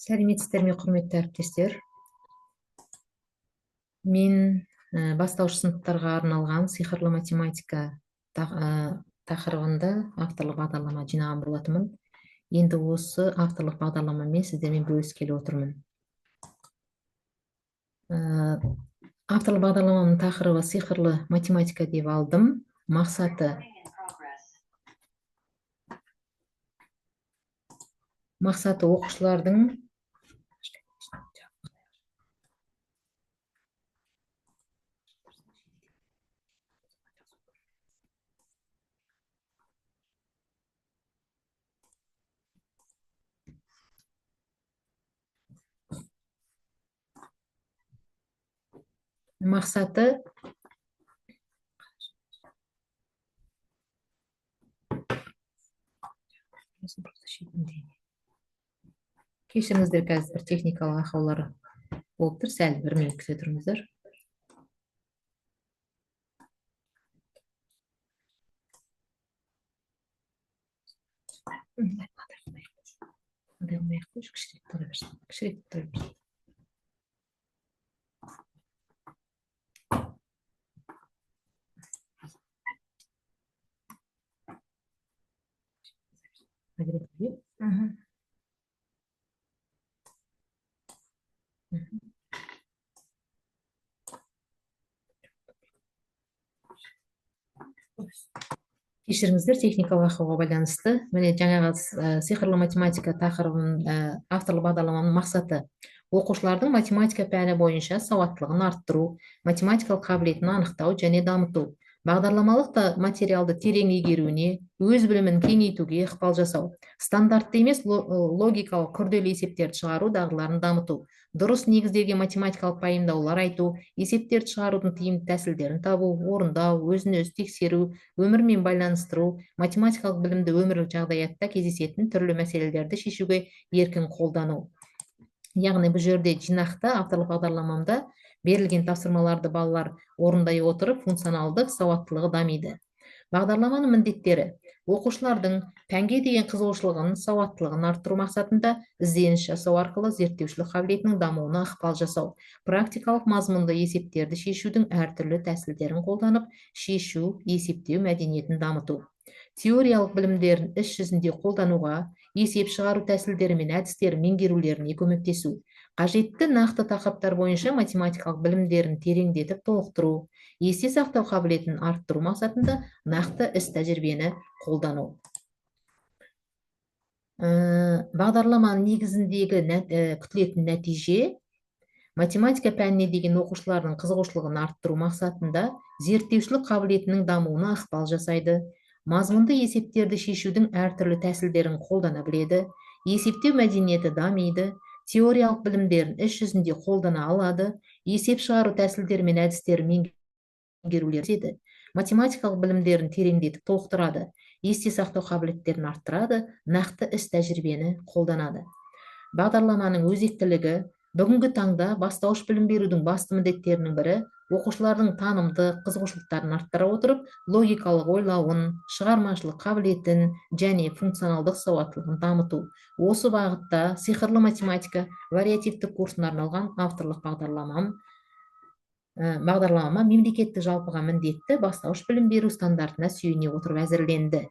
Сәлеметсіздер ме, құрметті әріптестер? Мен бастауыш сыныптарға арналған сиқырлы математика тақырыбында авторлық бағдарлама жинаған болатынмын. Енді осы авторлық бағдарламамен сіздермен бөліскелі отырмын. Авторлық бағдарламаның тақырыбы сиқырлы математика деп алдым. Мақсаты оқушылардың кешіріңіздер, қазір бір техникалық ақаулар болып тұр. Сәл бір минут күте тұрыңыздар. Кешіріңіздер, техникалық ақауға байланысты. Міне жаңағы сиқырлы математика тақырыбының авторлық бағдарламаның мақсаты оқушылардың математика пәні бойынша сауаттылығын арттыру, математикалық қабілетін анықтау және дамыту, бағдарламалық материалды терең игеруіне, өз білімін кеңейтуге ықпал жасау, стандартты емес логикалық күрделі есептерді шығару дағдыларын дамыту, дұрыс негізделген математикалық пайымдаулар айту, есептерді шығарудың тиімді тәсілдерін табу, орындау, өзін-өзі тексеру, өмірмен байланыстыру, математикалық білімді өмірлік жағдаятта кездесетін түрлі мәселелерді шешуге еркін қолдану. Яғни бұл жерде жинақта авторлық бағдарламамда берілген тапсырмаларды балалар орындай отырып функционалдық сауаттылығы дамиды. Бағдарламаның міндеттері: оқушылардың пәнге деген қызығушылығын, сауаттылығын арттыру мақсатында ізденіс жасау арқылы зерттеушілік қабілетінің дамуына ықпал жасау, практикалық мазмұнды есептерді шешудің әртүрлі тәсілдерін қолданып, шешу, есептеу мәдениетін дамыту. Теориялық білімдерін іс жүзінде қолдануға, есеп шығару тәсілдері мен әдістерін меңгерулеріне көмектесу, қажетті нақты тақырыптар бойынша математикалық білімдерін тереңдетіп толықтыру, есте сақтау қабілетін арттыру мақсатында нақты іс тәжірибені қолдану. Бағдарламаның негізіндегі күтілетін нәтиже: математика пәніне деген оқушылардың қызығушылығын арттыру мақсатында зерттеушілік қабілетінің дамуына ықпал жасайды, мазмұнды есептерді шешудің әртүрлі тәсілдерін қолдана біледі, есептеу мәдениеті дамиды, теориялық білімдерін іс жүзінде қолдана алады, есеп шығару тәсілдері мен әдістерін меңгерулері, математикалық білімдерін тереңдетіп толықтырады, есте сақтау қабілеттерін арттырады, нақты іс тәжірибені қолданады. Бағдарламаның өзектілігі: бүгінгі таңда бастауыш білім берудің басты міндеттерінің бірі оқушылардың танымдық қызығушылықтарын арттыра отырып, логикалық ойлауын, шығармашылық қабілетін және функционалдық сауаттылығын дамыту. Осы бағытта сиқырлы математика вариативтік курсына арналған авторлық бағдарлама мемлекеттік жалпыға міндетті бастауыш білім беру стандартына сүйене отырып әзірленді.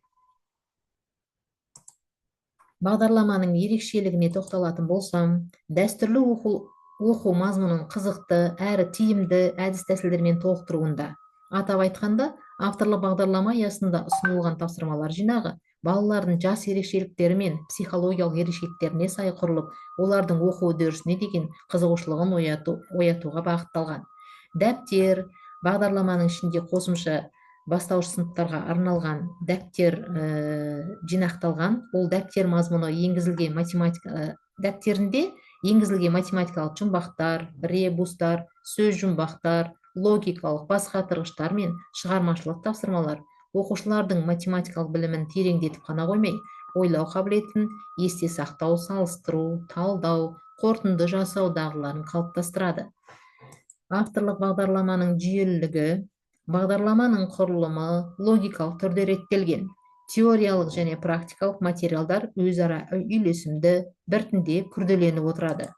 Бағдарламаның ерекшелігіне тоқталатын болсам, дәстүрлі оқу мазмұнын қызықты әрі тиімді әдіс тәсілдермен толықтыруында. Атап айтқанда, авторлық бағдарлама аясында ұсынылған тапсырмалар жинағы балалардың жас ерекшеліктері мен психологиялық ерекшеліктеріне сай құрылып, олардың оқу үдерісіне деген қызығушылығын оятуға бағытталған. Дәптер: бағдарламаның ішінде қосымша бастауыш сыныптарға арналған дәптер жинақталған. Ол дәптер мазмұны енгізілген дәптерінде енгізілген математикалық жұмбақтар, ребустар, сөз жұмбақтар, логикалық басқатырғыштар мен шығармашылық тапсырмалар оқушылардың математикалық білімін тереңдетіп қана қоймай, ойлау қабілетін, есте сақтау, салыстыру, талдау, қорытынды жасау дағдыларын қалыптастырады. Авторлық бағдарламаның жүйелілігі: бағдарламаның құрылымы логикалық түрде реттелген. теориялық және практикалық материалдар өзара үйлесімді, біртіндеп күрделеніп отырады.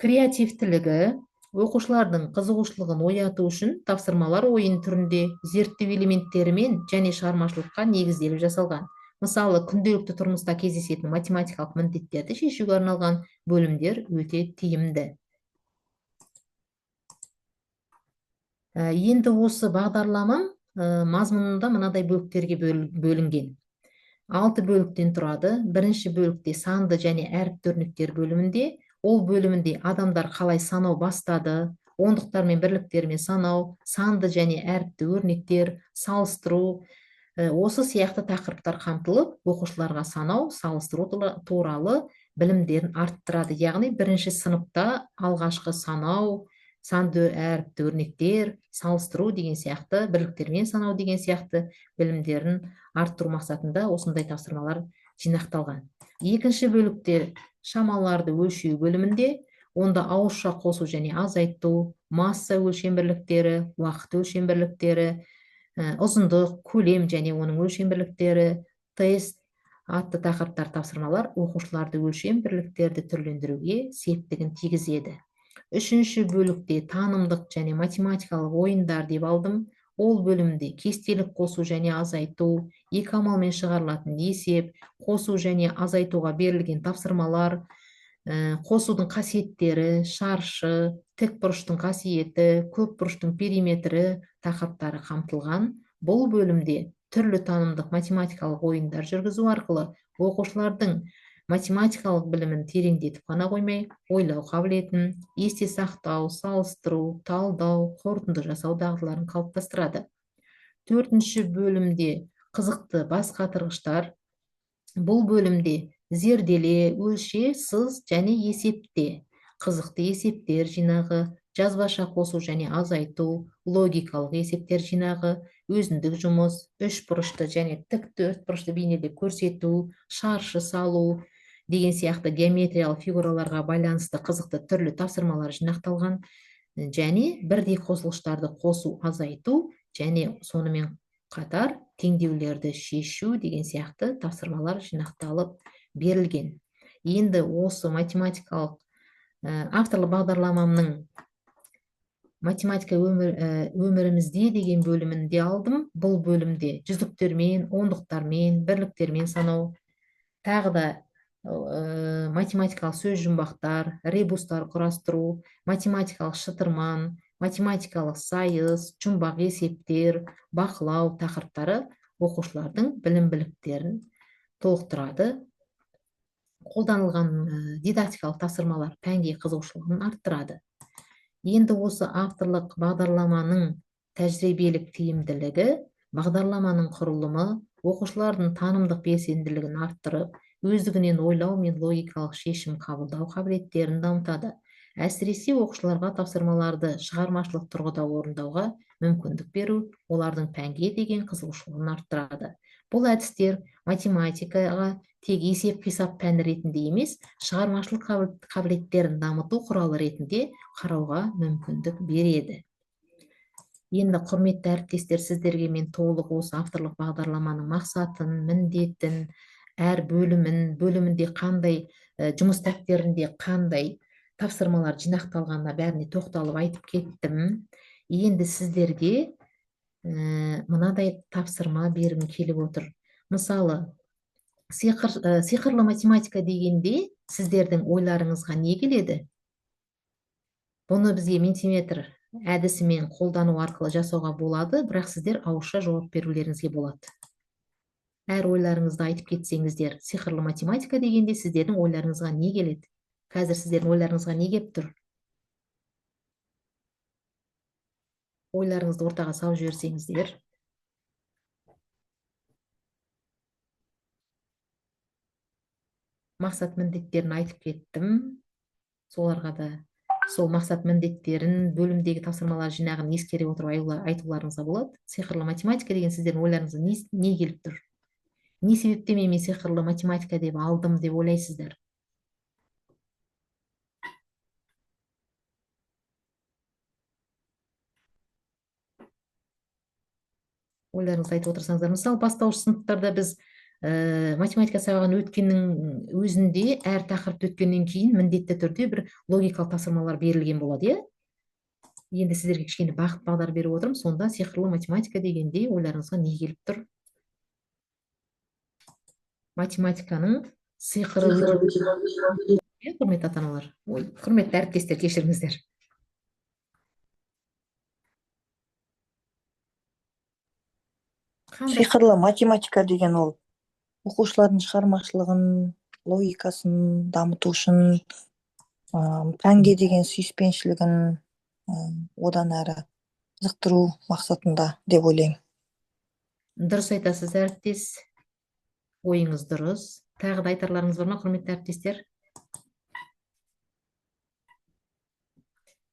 Креативтілігі оқушылардың қызығушылығын ояту үшін тапсырмалар ойын түрінде зерттеу элементтерімен және шығармашылыққа негізделіп жасалған. Мысалы, күнделікті тұрмыста кездесетін математикалық міндеттерді шешуге арналған бөлімдер өте тиімді. Енді осы бағдарламам мазмұнында мынадай бөліктерге бөлінген. 6 бөліктен тұрады. Бірінші бөлікте санды және әріпті өрнектер бөлімінде, ол бөлімінде адамдар қалай санау бастады, ондықтар мен бірліктермен санау, санды және әріпті өрнектер, салыстыру, осы сияқты тақырыптар қамтылып, оқушыларға санау, салыстыру туралы білімдерін арттырады. Яғни бірінші сыныпта алғашқы санау, санды әріпті өрнектер, салыстыру деген сияқты, бірліктермен санау деген сияқты білімдерін арттыру мақсатында осындай тапсырмалар жинақталған. Екінші бөлікте шамаларды өлшеу бөлімінде, онда ауызша қосу және азайту, масса өлшем бірліктері, уақыт өлшем бірліктері, ұзындық, көлем және оның өлшем бірліктері, тест атты тақырыптар тапсырмалар оқушыларды өлшем бірліктерді түрлендіруге септігін тигізеді. Үшінші бөлікте танымдық және математикалық ойындар деп алдым. Ол бөлімде кестелік қосу және азайту, екі амалмен шығарылатын есеп, қосу және азайтуға берілген тапсырмалар, қосудың қасиеттері, шаршы, тік бұрыштың қасиеті, көп бұрыштың периметрі тақырыптары қамтылған. Бұл бөлімде түрлі танымдық математикалық ойындар жүргізу арқылы оқушылардың математикалық білімін тереңдетіп қана қоймай, ойлау қабілетін, есте сақтау, салыстыру, талдау, қорытынды жасау дағдыларын қалыптастырады. Төртінші бөлімде қызықты бас қатырғыштар. Бұл бөлімде зерделе, өлше, сыз және есепте, қызықты есептер жинағы, жазбаша қосу және азайту, логикалық есептер жинағы, өзіндік жұмыс, үш бұрышты және тік төрт бұрышты бейнеде көрсету, шаршы салу деген сияқты геометриялық фигураларға байланысты қызықты түрлі тапсырмалар жинақталған, және бірдей қосылыштарды қосу, азайту және сонымен қатар теңдеулерді шешу деген сияқты тапсырмалар жинақталып берілген. Енді осы математикалық авторлы бағдарламамның математика өмірімізде деген бөлімінде алдым. Бұл бөлімде жүздіктермен, ондықтармен, бірліктермен санау, тағы да математикалық сөз жұмбақтар, ребустар құрастыру, математикалық шытырман, математикалық сайыс, жұмбақ есептер, бақылау тақырыптары оқушылардың білім біліктерін толықтырады. Қолданылған дидактикалық тапсырмалар пәнге қызығушылығын арттырады. Енді осы авторлық бағдарламаның тәжірибелік тиімділігі, бағдарламаның құрылымы оқушылардың танымдық белсенділігін арттырып, өздігінен ойлау мен логикалық шешім қабылдау қабілеттерін дамытады. Әсіресе оқушыларға тапсырмаларды шығармашылық тұрғыда орындауға мүмкіндік беру олардың пәнге деген қызығушылығын арттырады. Бұл әдістер математикаға тек есеп қисап пәні ретінде емес, шығармашылық қабілеттерін дамыту құралы ретінде қарауға мүмкіндік береді. Енді құрметті әріптестер, сіздерге мен толық осы авторлық бағдарламаның мақсатын, міндетін, әр бөлімінде қандай, жұмыс дәптерінде қандай тапсырмалар жинақталғанына бәріне тоқталып айтып кеттім. Енді сіздерге мынадай тапсырма бергім келіп отыр. Мысалы, сиқырлы математика дегенде сіздердің ойларыңызға не келеді? Бұны бізге ментиметр әдісімен қолдану арқылы жасауға болады, бірақ сіздер ауызша жауап берулеріңізге болады. Әр ойларыңызды айтып кетсеңіздер, сиқырлы математика дегенде сіздердің ойларыңызға не келеді? Қазір сіздердің ойларыңызға не келіп тұр? Ойларыңызды ортаға салып жіберсеңіздер. Мақсат міндеттерін айтып кеттім. Соларға да сол мақсат міндеттерін, бөлімдегі тапсырмалар жинағын ескере отырып айтуларыңызға болады. Сиқырлы математика деген сіздердің ойларыңызға не келіп тұр? Не себептен мен сиқырлы математика деп алдым деп ойлайсыздар? ойларыңызды айтып отырсаңыздар. Мысалы, бастауыш сыныптарда біз математика сабағын өткеннің өзінде, әр тақырыпты өткеннен кейін міндетті түрде бір логикалық тапсырмалар берілген болады, иә? Енді сіздерге кішкене бағыт бағдар беріп отырмын. Сонда сиқырлы математика дегенде ойларыңызға не келіп тұр? Математиканың сиқыры өте, иә, құрметті ата-аналар. Ой, құрметті әріптестер, кешіріңіздер. Қандай? Сиқырлы математика деген ол оқушылардың шығармашылығын, логикасын дамыту үшін, пәнге деген сүйіспеншілігін одан әрі қызықтыру мақсатында деп ойлаймын. Дұрыс айтасыз, әріптес. Ойыңыз дұрыс. Тағы да айтарларыңыз бар ма, құрметті әріптестер?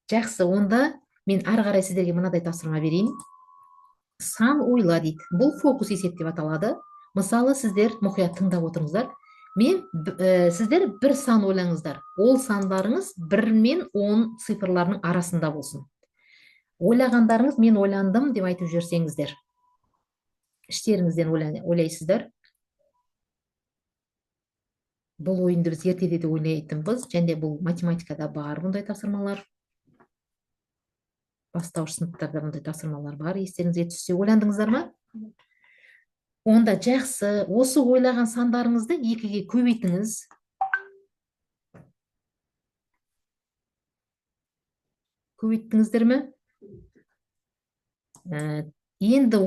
Жақсы, онда мен ары қарай сіздерге мынадай тапсырма берейін. Сан ойла дейді. Бұл фокус есеп деп аталады. Мысалы, сіздер мұқият тыңдап отырыңыздар. Сіздер бір сан ойлаңыздар. Ол сандарыңыз 1 мен 10 цифрларының арасында болсын. Ойлағандарыңыз мен ойландым деп айтып жүрсеңіздер. Іштеріңізден ойлайсыздар. Бұл ойынды біз ертеде де ойлайтынбыз, және бұл математикада бар бұндай тапсырмалар. Бастауыш сыныптарда бұндай тапсырмалар бар. Естеріңізге түссе, ойландыңыздар ма? Онда жақсы, осы ойлаған сандарыңызды 2-ге көбейтіңіз. Көбейттіңіздер ме? Енді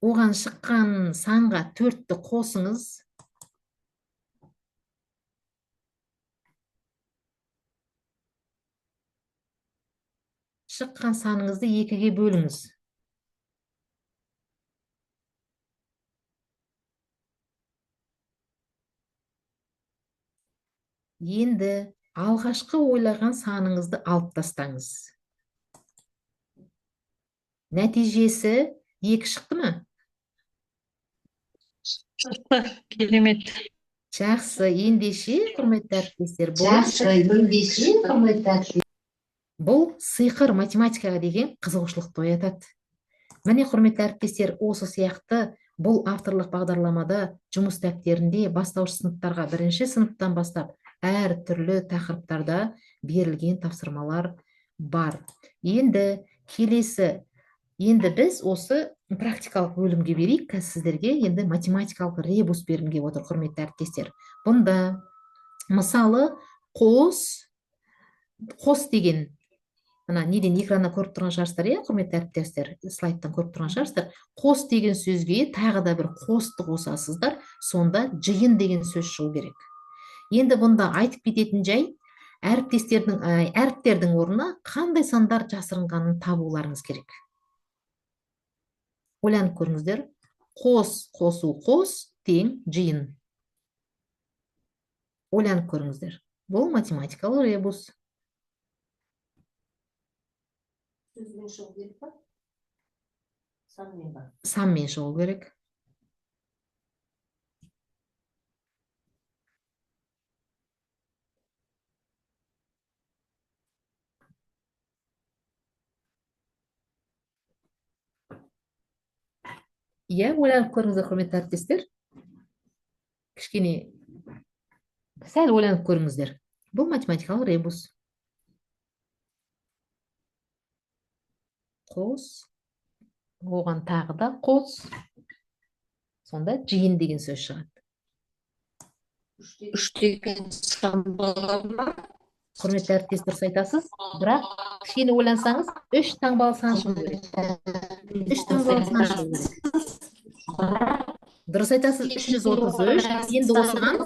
оған шыққан санға 4-ті қосыңыз. Шыққан саныңызды 2-ге бөліңіз. Енді алғашқы ойлаған саныңызды алып тастаңыз. Нәтижесі 2 шықты ма? Шықты, керемет. Жақсы, ендеше, құрметті әріптестер, бұл сиқыр математикаға деген қызығушылықты оятады. Міне, құрметті әріптестер, осы сияқты бұл авторлық бағдарламада жұмыс дәптерінде бастауыш сыныптарға 1-ші сыныптан бастап әр түрлі тақырыптарда берілген тапсырмалар бар. Енді біз осы практикалық бөлімге берейік. Сіздерге енді математикалық ребус берілген отыр, құрметті әріптестер. Бұнда мысалы қос деген, мына неден экраннан көріп тұрған шығарсыздар, иә, құрметті әріптестер, слайдтан көріп тұрған шығарсыздар. Қос деген сөзге тағы да бір қосты қосасыздар, сонда жиын деген сөз шығу керек. Енді бұнда айтып кететін жай, әріптердің орнына қандай сандар жасырынғанын табуларыңыз керек. Ойланып көріңіздер. Қос қосу қос тең жиын. Ойланып көріңіздер. Бұл математикалық ребус. Сөзбен шығу керек па? Санмен ба? Санмен шығу керек. Иә, ойланып көріңіздер, құрметті әріптестер. Кішкене сәл ойланып көріңіздер. Бұл математикалық ребус. Қос, оған тағы да қос, сонда жиын деген сөз шығады. 3 деген сан болады ма? Құрметті әріптес, дұрыс айтасыз, бірақ кішкене ойлансаңыз, 3 таңбалы сан шығу керек. 3 таңбалы сан шығу керек. Дұрыс айтасыз, 333. Енді осыған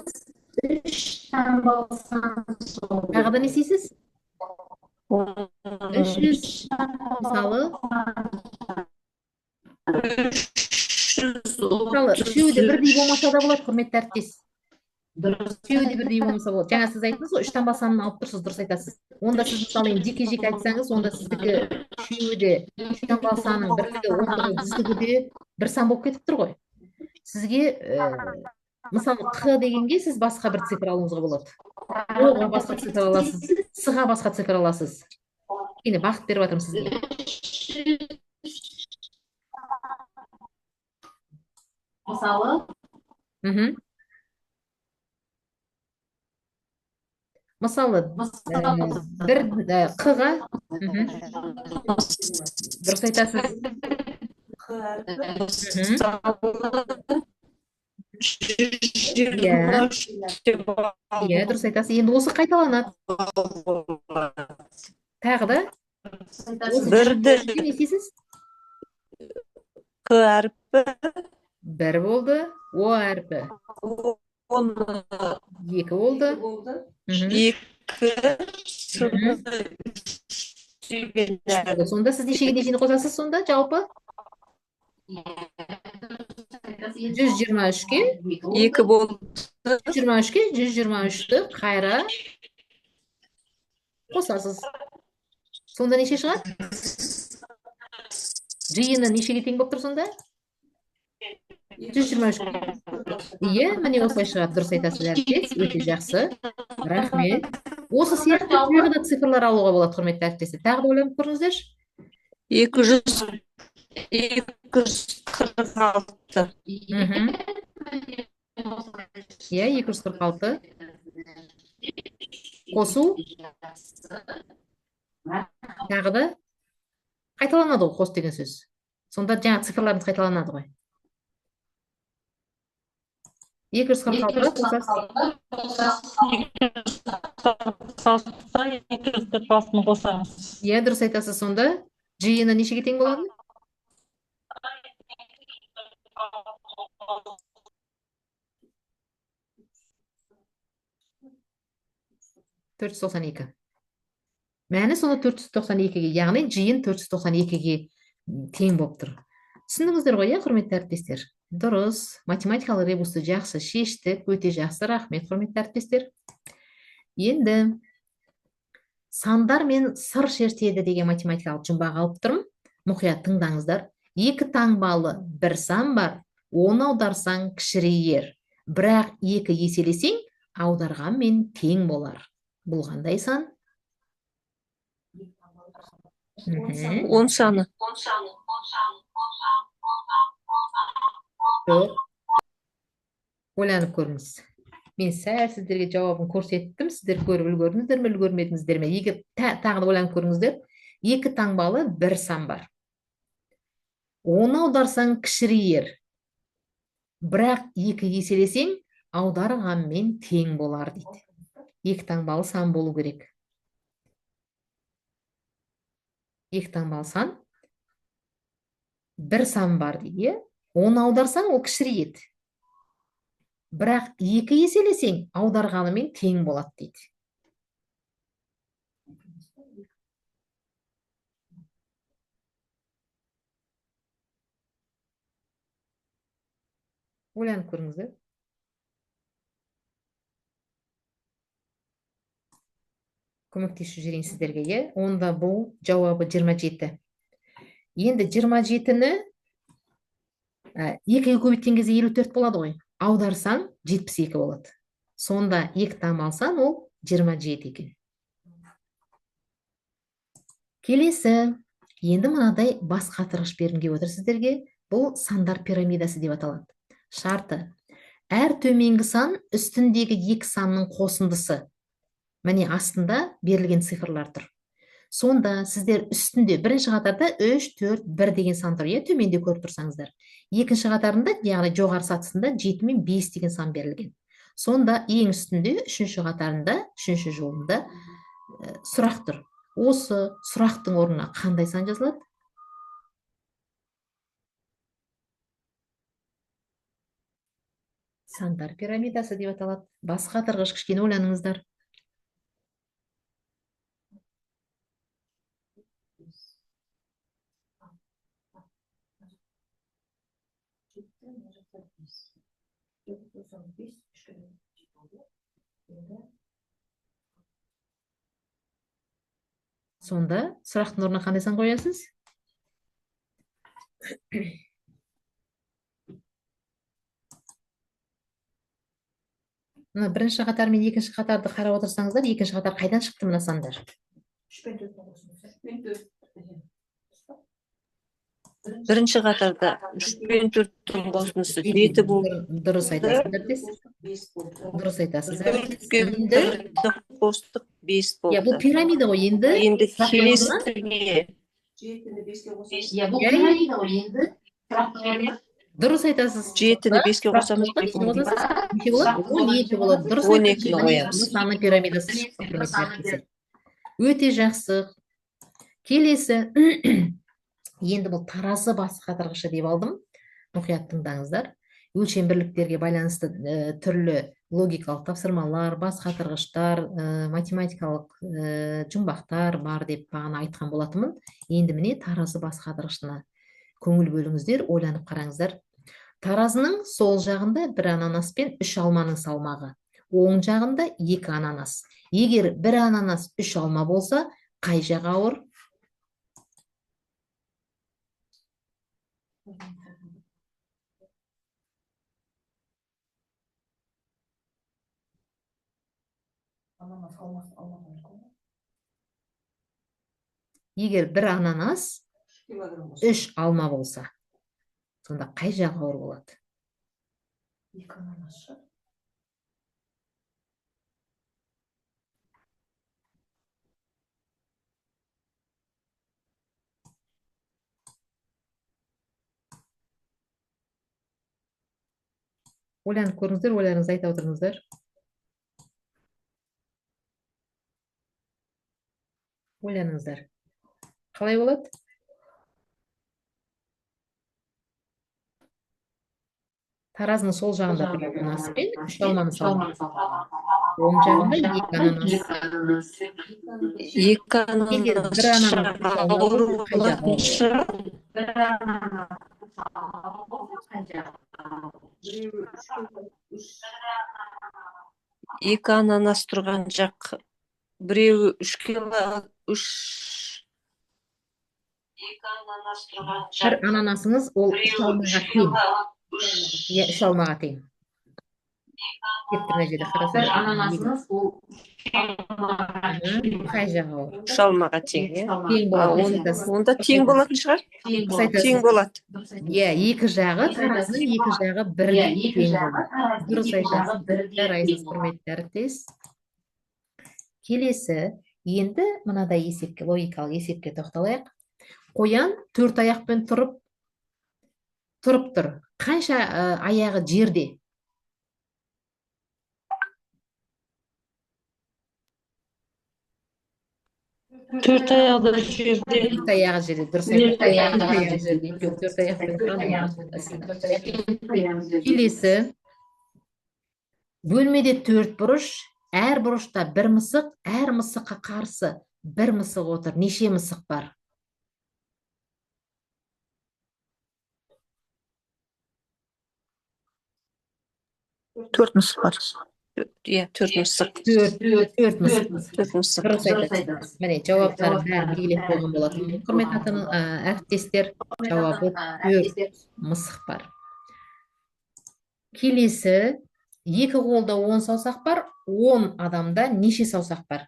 3 таңбалы сан шығу керек. тағы да не істейсіз? 300, мысалы, үшеуі де бірдей болмаса да болады, құрметті әріптес. Үшеуі де бірдей болмаса болады. Жаңа сіз айттыңыз ғой, 3 таңба санын алып тұрсыз, дұрыс айтасыз. Онда сіз мысалы жеке-жеке айтсаңыз, онда сіздікі үшеуі де 3 таңба санның бірлігі, ондығы біздігі де бір сан болып кетіп тұр ғой. Сізге мысалы қ дегенге сіз басқа бір цифр алуыңызға болады. О-ға басқа цифр аласыз, с-ға басқа цифр аласыз. Енді бағыт беріп жатырмын сізге. мысалы Мхм. Мысалы, бір қыға, мхм, дұрыс айтасыз. Мхм. Иә, иә, дұрыс айтасыз. Енді осы қайталанады. Тағы да осы Бірді не істейсіз? К әрпі, Бір болды, о әрпі. оны Екі болды. Мхм. екі, Мхм. үстігіне Сонда сіз нешеге нешені қосасыз сонда жалпы? 123-ке, екі болды. 123-ке 123-ті қайра қосасыз. Сонда неше шығады? Жиыны нешеге тең болып тұр сонда? 123-ке. Иә, міне осылай шығады. Дұрыс айтасыз, әріптес. Өте жақсы. Рахмет. Осы сияқты тағы да цифрлар алуға болады, құрметті әріптестер. Тағы да ойланып көріңіздерші. 246. Мхм. Иә, 246. Қосу тағы да қайталанады ғой, қос деген сөз. Сонда жаңа цифрларымыз қайталанады ғой. 246-ға қосасыз. 246-ны қосамыз. Иә, дұрыс айтасыз. Сонда жиыны нешеге тең болады? 492. Мәні сонда 492-ге, яғни жиын 492-ге тең болып тұр. Түсіндіңіздер ғой, иә, құрметті әріптестер? Дұрыс. Математикалық ребусты жақсы шештік. Өте жақсы. Рахмет, құрметті әріптестер. Енді сандар мен сыр шертеді деген математикалық жұмбақ алып тұрмын. Мұқият тыңдаңыздар. Екі таңбалы бір сан бар. Оны аударсаң кішірейер. Бірақ екі еселесең, аударғанмен тең болар. Бұл қандай сан? Мхм. 10 саны. Жоқ. Ойланып көріңіз. Мен сәл сіздерге жауабын көрсеттім. Сіздер көріп үлгердіңіздер ме, үлгермедіңіздер ме? Егер тағы да ойланып көріңіздер. Екі таңбалы бір сан бар. Оны аударсаң кішірейер. Бірақ екі еселесең, аударғанмен тең болар дейді. Екі таңбалы сан болу керек. Екі таңбалы сан. Бір сан бар дейді. Оны аударсаң, ол кішірейеді. Бірақ екі еселесең, аударғанымен тең болады дейді. Ойланып көріңіздер. Көмектесіп жіберейін сіздерге, иә? Онда бұл жауабы 27. Енді 27-ні екіге көбейткен кезде 54 болады ғой. Аударсаң 72 болады. Сонда екі таңбалы сан ол 27 екен. Келесі, енді мынадай бас қатырғыш бергім келіп отыр сіздерге. Бұл сандар пирамидасы деп аталады. Шарты. Әр төменгі сан үстіндегі екі санның қосындысы. Міне астында берілген цифрлар тұр. Сонда сіздер үстінде бірінші қатарда 3, 4, 1 деген сан тұр. Төменде көріп тұрсаңыздар. Екінші қатарында, яғни жоғары сатысында 7 мен 5 деген сан берілген. Сонда ең үстінде, үшінші қатарында, үшінші жолында сұрақ тұр. Осы сұрақтың орнына қандай сан жазылады? Сандар пирамидасы деп аталады. Бас қатырғыш, кішкене ойланыңыздар. Сонда сұрақтың орнына қандай сан қоясыз? Мына бірінші қатар мен екінші қатарды қарап отырсаңыздар, екінші қатар қайдан шықты мына сандар? Бірінші қатарда 3 пен 4-тің қосындысы 7 болды. Дұрыс айтасыз әріптес. Дұрыс айтасыз әріптес. Енді қостық 5 бұл болды. пирамида ғой енді. Енді келесіге Я бұл пирамида ғой енді. Дұрыс айтасыз. 7-ні 5-ке қосамыз. Неше болады? 12 болады. Дұрыс 12-ні айтасыз. қоямыз. Саны пирамидасы. Өте жақсы. Келесі. Енді бұл таразы бас қатырғышы деп алдым. Мұқият тыңдаңыздар. Өлшем бірліктерге байланысты түрлі логикалық тапсырмалар, бас қатырғыштар, математикалық жұмбақтар бар деп бағана айтқан болатынмын. Енді міне таразы бас қатырғышына көңіл бөліңіздер, ойланып қараңыздар. Таразының сол жағында бір ананас пен 3 алманың салмағы. Оң жағында 2 ананас. Егер бір ананас 3 алма болса, қай жағы ауыр? Егер бір ананас 3 алма болса, сонда қай жағы ауыр болады? 2 ананас. Ойланып көріңіздер, ойларыңызды айта отырыңыздар. Ойланыңыздар. Қалай болады? Таразының сол жағында бір ананас пен 3 алманы салмағы. Оң жағында 2 ананас. 2 Егер бір ананас ауыр қай жағы ауыр? Екі ананас тұрған жақ біреуі 3-ке Бір ананасыңыз ол 3 алмаға тең. 3 алмаға тең. Кептірме жерде қарасаңыз. Бір ананасыңыз ол Қай жағы ауыр? 3 алмаға тең. Тең болады. Онда тең болатын шығар? Тең болады. 2 жағы, таразының 2 жағы бірдей тең болады. Дұрыс айтасыз. Жарайсыз, құрметті әріптес. Келесі, енді мынадай есепке, логикалық есепке тоқталайық. Қоян 4 аяқпен тұрып тұр. Қанша аяғы жерде? 4 аяғы жерде. 4 аяғы жерде. Дұрыс айтасыз. Келесі, бөлмеде 4 бұрыш, әр бұрышта бір мысық, әр мысыққа қарсы бір мысық отыр. Неше мысық бар? Төрт мысық бар. Иә, 4 мысық. 4 мысық. 4 мысық. Дұрыс айтасыз. Міне, жауаптар бәрін белгілеп қойған болатын. Құрметті әріптестер, жауабы 4 мысық бар. Келесі, 2 қолда 10 саусақ бар, 10 адамда неше саусақ бар?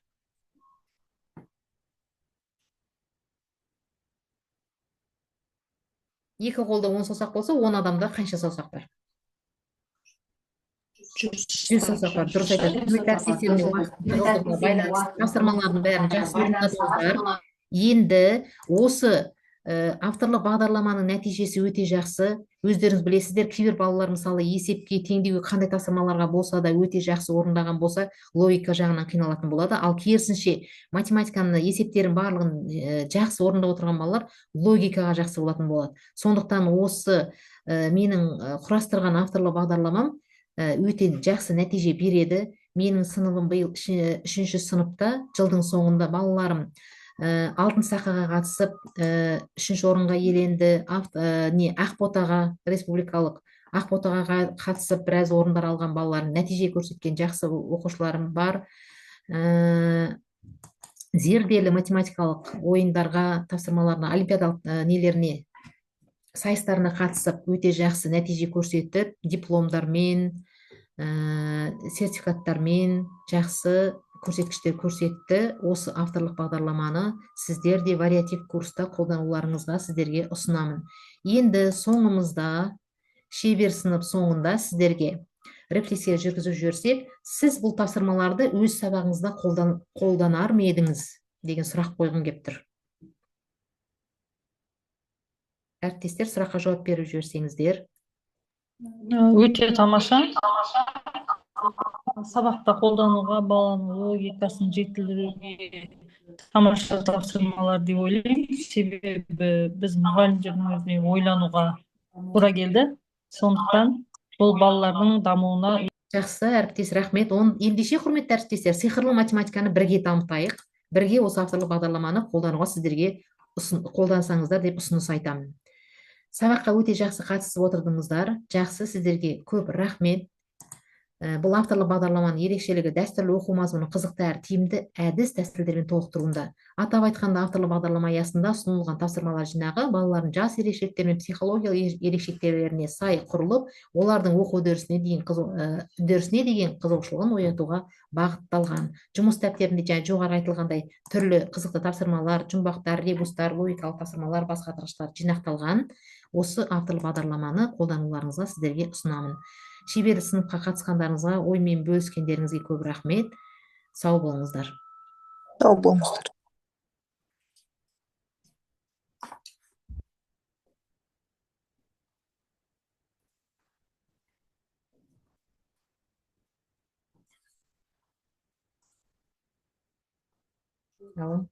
Екі қолда 10 саусақ болса, 10 адамда қанша саусақ бар? 100 саусақ бар. Дұрыс айтасыз. Тапсырмалардың бәрін жақсы орындадыңыздар. Енді осы авторлық бағдарламаның нәтижесі өте жақсы. Өздеріңіз білесіздер, кейбір балалар мысалы есепке, теңдеуге қандай тапсырмаларға болса да өте жақсы орындаған болса, логика жағынан қиналатын болады. Ал керісінше математиканы есептерін барлығын жақсы орындап отырған балалар логикаға жақсы болатын болады. Сондықтан осы менің құрастырған авторлық бағдарламам өте жақсы нәтиже береді. Менің сыныбым биыл 3-ші сыныпта, жылдың соңында балаларым алтын сақаға қатысып 3-ші орынға иеленді. Ақботаға, республикалық Ақботаға қатысып біраз орындар алған балаларым, нәтиже көрсеткен жақсы оқушыларым бар. Зерделі математикалық ойындарға, тапсырмаларына, олимпиадалық нелеріне, сайыстарына қатысып өте жақсы нәтиже көрсетіп, дипломдармен, сертификаттармен жақсы көрсеткіштер көрсетті. Осы авторлық бағдарламаны сіздер де вариатив курста қолдануларыңызға сіздерге ұсынамын. Енді соңымызда, шебер сынып соңында сіздерге рефлексия жүргізіп жіберсек, сіз бұл тапсырмаларды өз сабағыңызда қолданар ма едіңіз деген сұрақ қойғым келіп тұр. Әріптестер, сұраққа жауап беріп жіберсеңіздер. Өте тамаша. Сабақта қолдануға, баланың логикасын жетілдіруге тамаша тапсырмалар деп ойлаймын. Себебі біз мұғалімдердің өзіне ойлануға тура келді. Сондықтан бұл балалардың дамуына. Жақсы, әріптес, рахмет. Ендеше, құрметті әріптестер, сиқырлы математиканы бірге дамытайық. Бірге осы авторлық бағдарламаны қолдануға сіздерге қолдансаңыздар деп ұсыныс айтамын. Сабаққа өте жақсы қатысып отырдыңыздар. Жақсы, сіздерге көп рахмет. Бұл авторлық бағдарламаның ерекшелігі дәстүрлі оқу мазмұны қызықты әрі тиімді әдіс тәсілдермен толықтыруында. Атап айтқанда, авторлық бағдарлама аясында ұсынылған тапсырмалар жинағы балалардың жас ерекшеліктері мен психологиялық ерекшеліктеріне сай құрылып, олардың оқу үдерісіне деген қызығушылығын оятуға бағытталған. Жұмыс дәптерінде және жоғары айтылғандай түрлі қызықты тапсырмалар, жұмбақтар, ребустар, логикалық тапсырмалар, басқа тырыштар жинақталған. Осы авторлық бағдарламаны қолдануларыңызға сіздерге ұсынамын. Шебер сыныпқа қатысқандарыңызға, оймен бөліскендеріңізге көп рахмет. Сау болыңыздар. Сау болыңыздар. Алло.